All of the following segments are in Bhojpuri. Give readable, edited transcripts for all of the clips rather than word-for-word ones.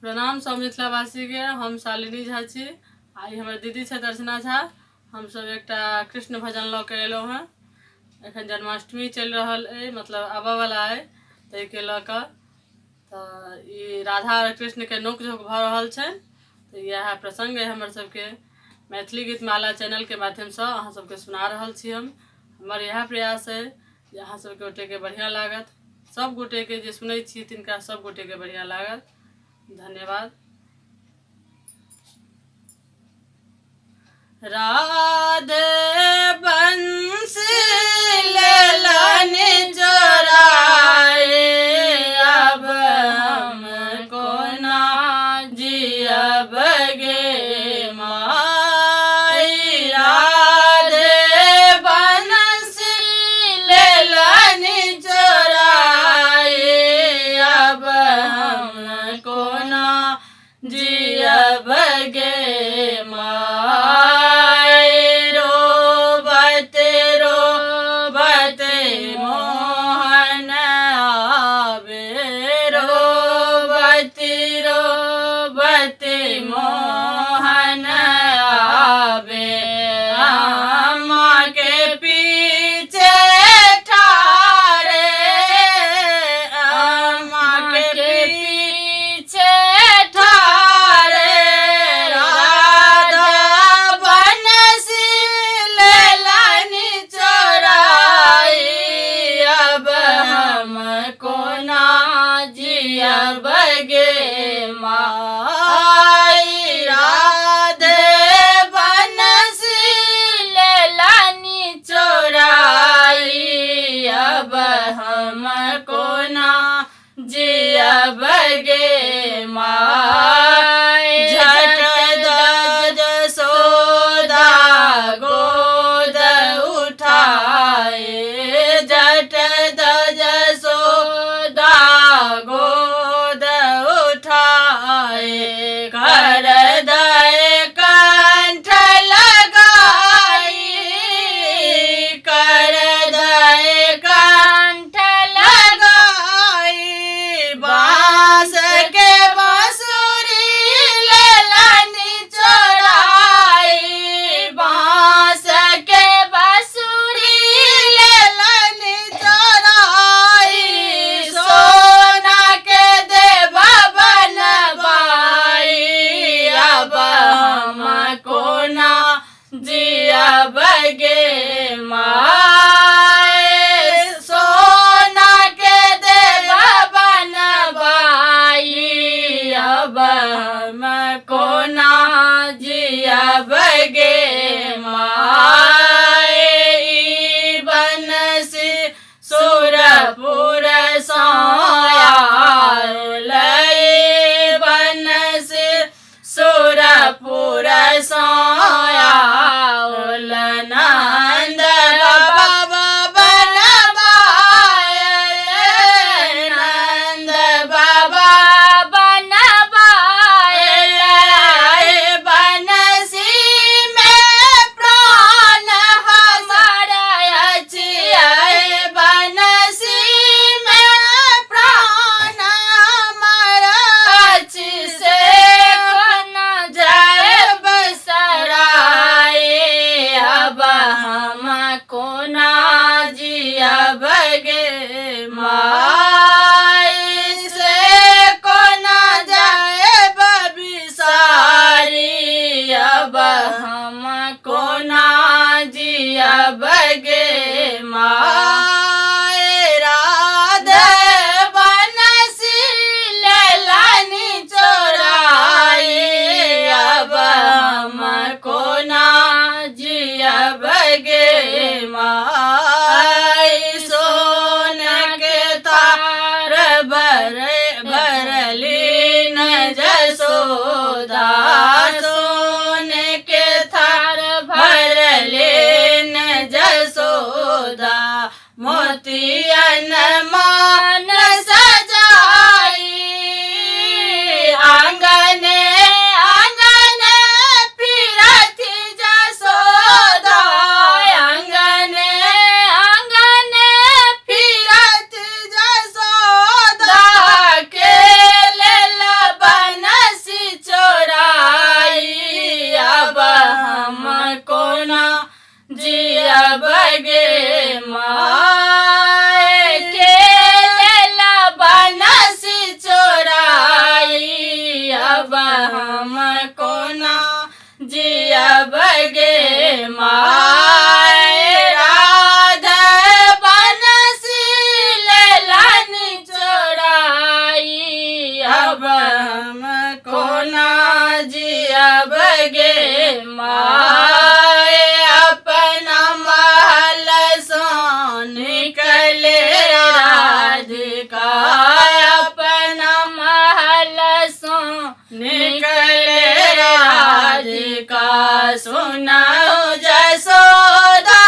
प्रणाम सब मिथिलावासी के। हम शालिनी झा छी। आई हमर दीदी छथि अर्चना झा। हम सब एकटा कृष्ण भजन लऽ के एलहुँ हैं। एखन जन्माष्टमी चलि रहल है, मतलब आबऽ वाला है, ताहि के लऽ कऽ तऽ ई राधा और कृष्ण के नोक झोंक भऽ रहल छै। तऽ यह प्रसंग है हमर सबके मैथिली गीत माला चैनल के माध्यम से अहाँ सबके सुना रहल छी। हमर यह प्रयास है जे अहाँ सबके गोटे के बढ़िया लागत, सब गोटे के जे सुनै छी तिनका सब गोटे के बढ़िया लागत। धन्यवाद। राधे बंसी लेलन चोराए, अब हमको ना जियब गे माई। राधे बंसी लेलन चोराए, अब हमको ना जियब गे माई। रोबत रोबत मोहन आवे, रोबत रोबत मोहन आवे। अम्मा के पीछे ठाड़े, अम्मा के पीछे ठाड़े। राधा बनसी लेलन चोराई, अब हमको ना जियब गे माई। राधे बनसी लेलन चोराई, अब हमको ना जियब गे माई। झट दज सोदा गोद उठाए, झट दज सोदा गोद सुनाओ जसोदा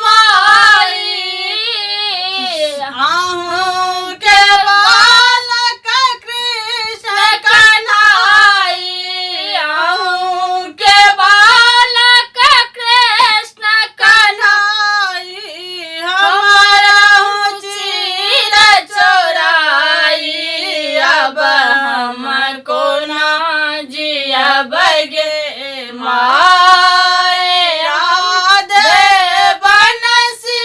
माई आहू के बालक कृष्ण कन्हाई आहू के बालक कृष्ण कन्हाई हमारा चीर चोराई अब हमको ना जिया बगे माया दे बनसी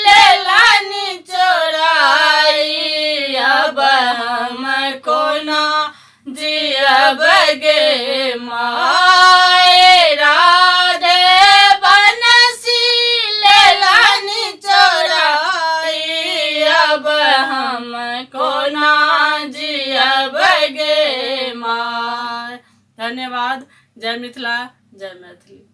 लेलानी चोराई अब हमको ना जिया बगे माया दे बनसी लेलानी चोराई अब हमको ना जिया बगे माय। धन्यवाद। जय मिथिला, जय मैथिली।